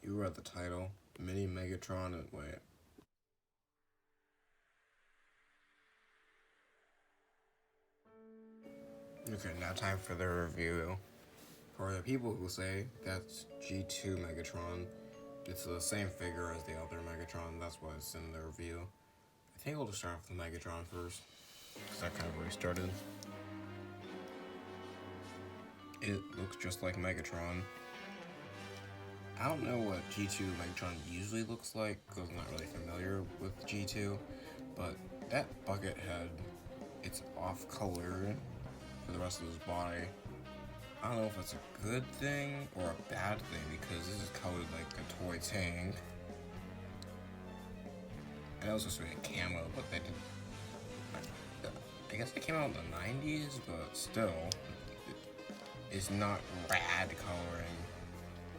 You read the title. Mini Megatron and wait. Okay, now time for the review. For the people who say that's G2 Megatron, it's the same figure as the other Megatron, that's what's in the review. I think we'll just start off with Megatron first, because that kind of already started. It looks just like Megatron. I don't know what G2 Megatron usually looks like, because I'm not really familiar with G2, but that bucket head, it's off color for the rest of his body. I don't know if it's a good thing or a bad thing, because this is colored like a toy tank. I know it's supposed to be a camo, but they did. I guess it came out in the 90s, but still, it's not rad coloring.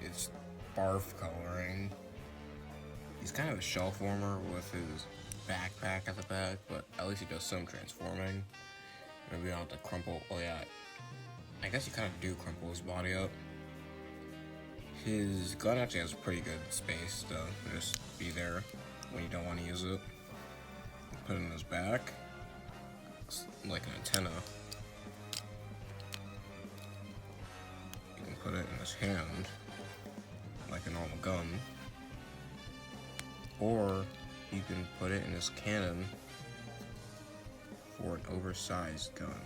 It's barf coloring. He's kind of a shell former with his backpack at the back, but at least he does some transforming. Maybe I don't have to crumple. Oh yeah, I guess you kind of do crumple his body up. His gun actually has pretty good space to just be there when you don't want to use it. Put it in his back. Looks like an antenna. You can put it in his hand like a normal gun. Or you can put it in his cannon for an oversized gun.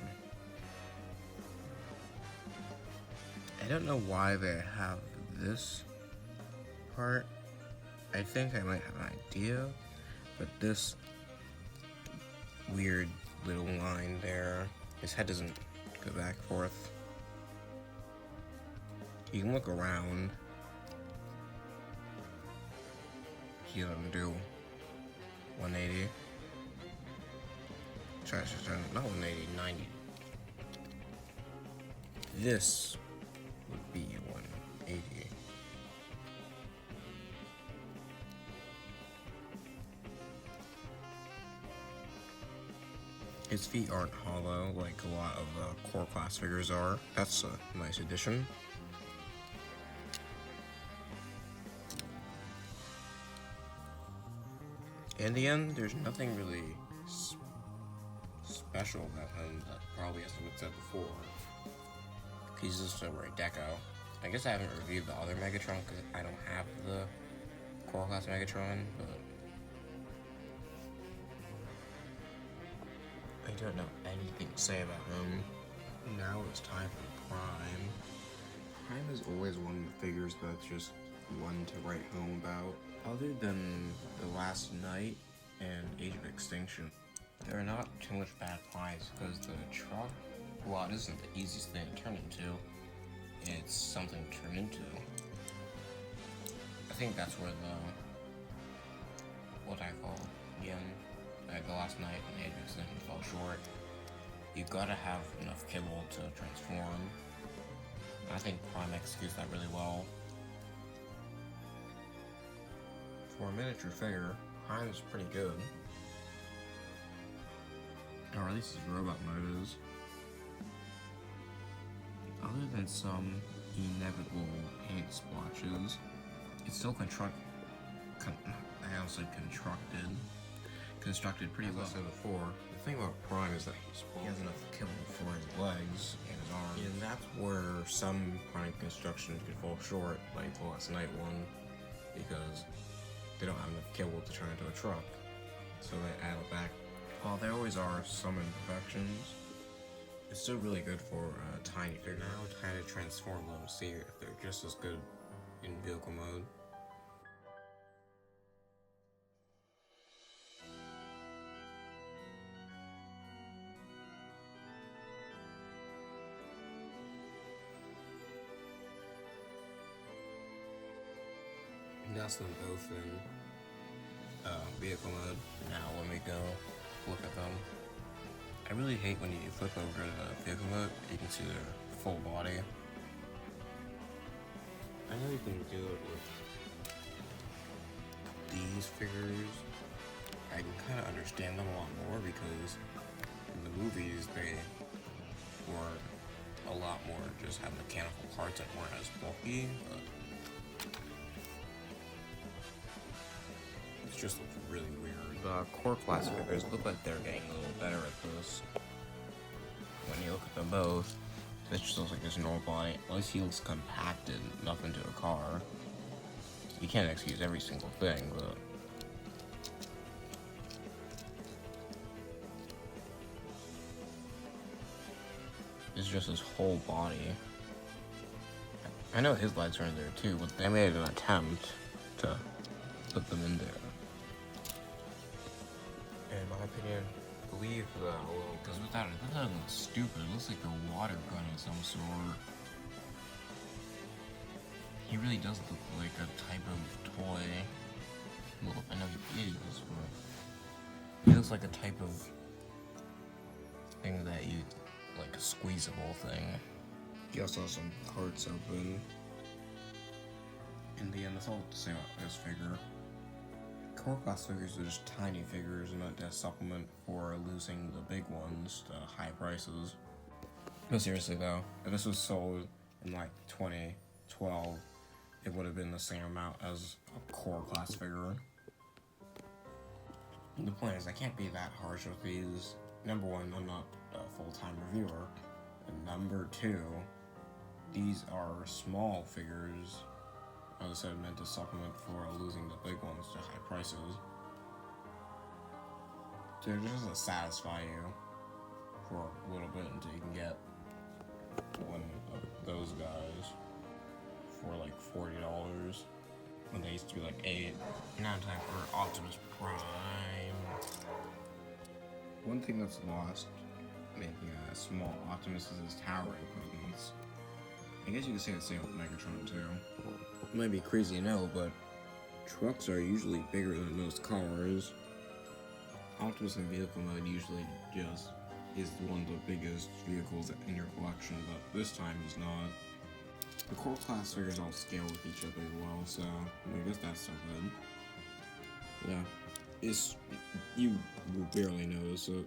I don't know why they have this part. I think I might have an idea, but this weird little line there, his head doesn't go back and forth. You can look around. He doesn't do 180. Not 180, 90. This would be 180. His feet aren't hollow like a lot of core class figures are. That's a nice addition. In the end, there's nothing really special about him that probably hasn't been said before. He's just a great deco. I guess I haven't reviewed the other Megatron because I don't have the core class Megatron, but I don't know anything to say about him. Now it's time for Prime. Prime is always one of the figures that's just one to write home about. Other than The Last Night and Age of Extinction, there are not too much bad Primes because the truck, well, it isn't the easiest thing to turn into. It's something to turn into. I think that's where The Last Night and Age of Extinction fell short. You gotta have enough kibble to transform. I think Prime executes that really well. For a miniature figure, Prime is pretty good. Or at least his robot mode is. Other than some inevitable paint splotches, it's still constructed pretty well. As I said before, the thing about Prime is that he has enough kibble for his legs and his arms. And that's where some Prime constructions could fall short, like the Last Night one, because they don't have enough kibble to turn into a truck, so they add it back. While there always are some imperfections, it's still really good for a tiny figure. Now it's kind of transform them, see if they're just as good in vehicle mode. And that's them both in vehicle mode. Now let me go look at them. I really hate when you flip over the vehicle mode, you can see their full body. I know you can do it with these figures. I can kind of understand them a lot more because in the movies they were a lot more just have mechanical parts that weren't as bulky. But just looks really weird. The core class figures look like they're getting a little better at this. When you look at them both, this just looks like this normal body. At least he looks compacted enough into a car. You can't excuse every single thing, but it's just his whole body. I know his legs are in there too, but they made an attempt to put them in there. In my opinion, believe that a little, because without it, that doesn't look stupid. It looks like a water gun of some sort. He really does look like a type of toy. Well, I know he is, but he looks like a type of thing that you, like a squeezable thing. You also have some parts open. In the end, that's all to say about this figure. Core class figures are just tiny figures meant to supplement for losing the big ones to high prices. No, seriously though, if this was sold in like 2012, it would have been the same amount as a core class figure. And the point is, I can't be that harsh with these. Number one, I'm not a full-time reviewer. And number two, these are small figures, as I said, meant to supplement for losing the big ones to high prices. So just to satisfy you for a little bit until you can get one of those guys for like $40 when they used to be like $8. Now time for Optimus Prime. One thing that's lost making a small Optimus is his towering presence. I guess you could say the same with Megatron too. It might be crazy to know, but trucks are usually bigger than most cars. Optimus in vehicle mode usually just is one of the biggest vehicles in your collection, but this time he's not. The core class figures all scale with each other well, so I guess that's so good. Yeah, you will barely notice it.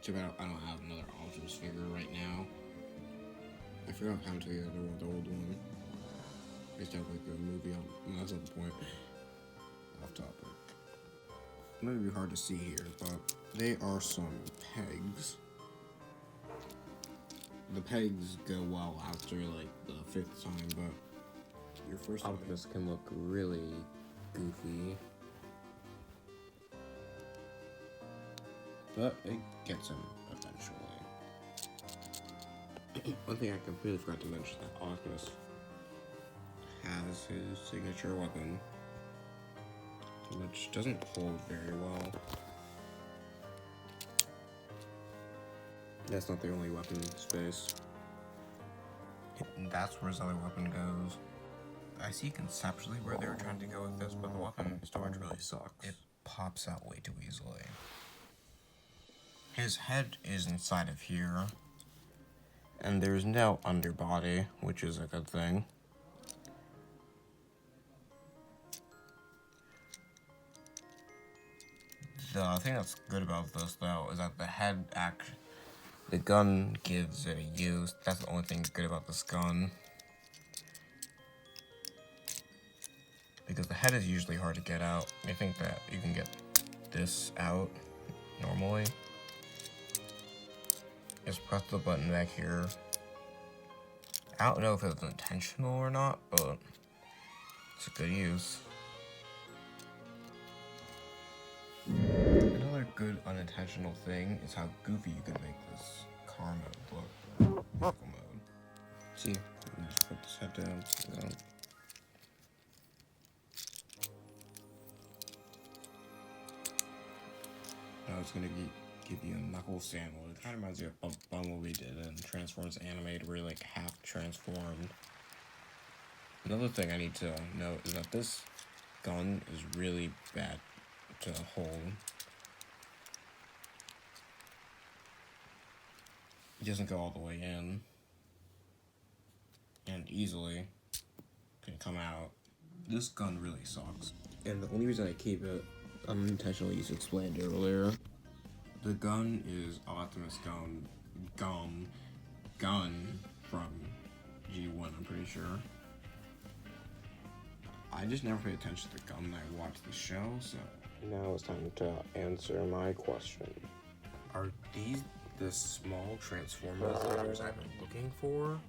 Too bad I don't have another Optimus figure right now. I forgot how to the other one, the old one. I used to have like a movie on. No, that's not the point. Off topic. It might be hard to see here, but they are some pegs. The pegs go well after like the 5th time, but your first Optimus can look really goofy. But it gets him eventually. One thing I completely forgot to mention, that Optimus has his signature weapon, which doesn't hold very well. That's not the only weapon in space. And that's where his other weapon goes. I see conceptually where they were trying to go with this, but the weapon storage really sucks. It pops out way too easily. His head is inside of here, and there's no underbody, which is a good thing. The thing that's good about this, though, is that the gun gives it a use. That's the only thing good about this gun. Because the head is usually hard to get out. I think that you can get this out normally. Just press the button back here. I don't know if it was intentional or not, but it's a good use. Another good unintentional thing is how goofy you can make this car mode look. Vehicle mode. See, you can just put this head down. Now it's gonna give you a knuckle sandwich. Kind of reminds me of what Bumblebee did in Transformers Animated, where he like half transformed. Another thing I need to note is that this gun is really bad to hold. It doesn't go all the way in, and easily can come out. This gun really sucks. And the only reason I keep it unintentionally, as explained earlier, the gun is Optimus gun from G1, I'm pretty sure. I just never paid attention to the gun when I watched the show, so... Now it's time to answer my question. Are these the small Transformers figures I've been looking for?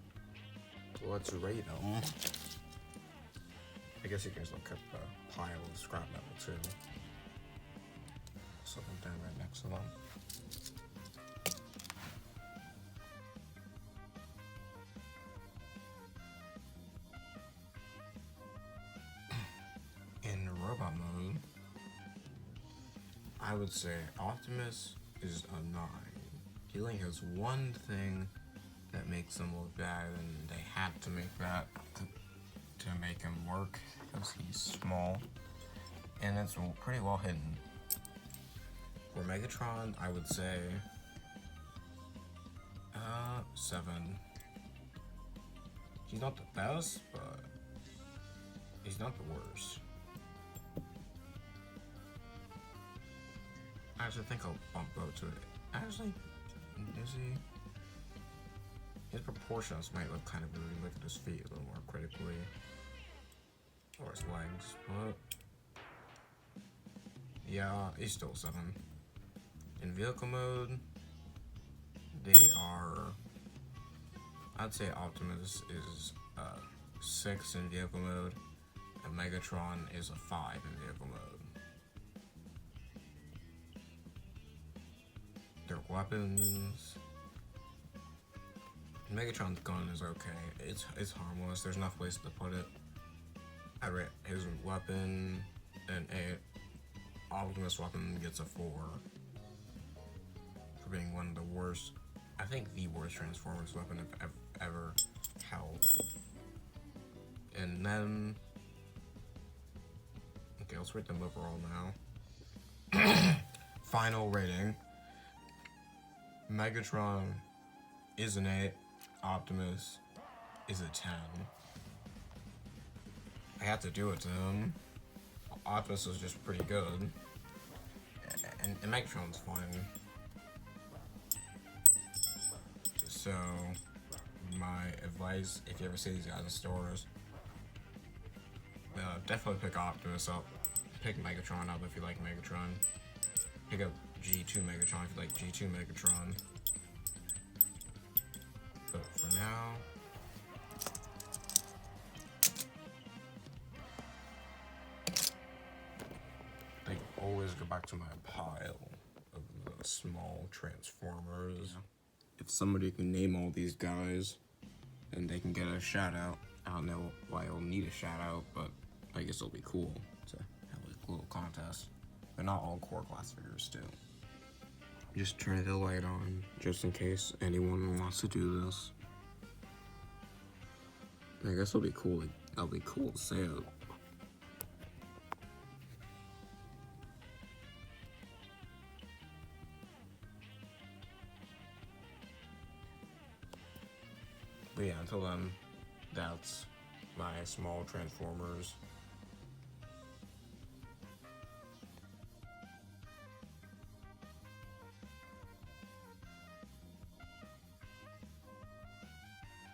Let's rate them. I guess you guys look at the pile of scrap metal too. Set them down right next to them. In robot mode, I would say Optimus is a 9. He only has one thing that makes him look bad, and they had to make that to make him work because he's small, and it's pretty well hidden. For Megatron, I would say 7. He's not the best, but he's not the worst. I actually think I'll bump Bo to it. Actually, is he? His proportions might look kind of weird. Look at his feet a little more critically. Or his legs, but... yeah, he's still 7. In vehicle mode, they are... I'd say Optimus is 6 in vehicle mode, and Megatron is a 5 in vehicle mode. Their weapons... Megatron's gun is okay. It's harmless. There's enough places to put it. I rate his weapon an 8. Optimus weapon gets a 4 for being one of the worst. I think the worst Transformers weapon I've ever held. And then, okay, let's rate them overall now. Final rating. Megatron is an 8. Optimus is a 10. I had to do it to him. Optimus was just pretty good. And Megatron's fine. So, my advice, if you ever see these guys in stores, definitely pick Optimus up. Pick Megatron up if you like Megatron. Pick up G2 Megatron if you like G2 Megatron. But for now, I always go back to my pile of the small Transformers. Yeah. If somebody can name all these guys, then they can get a shout out. I don't know why I'll need a shout out, but I guess it'll be cool to have a little contest. But not all core class figures do. Just turn the light on, just in case anyone wants to do this. I guess it'll be cool. That'll be cool to say it. But yeah, until then, that's my small Transformers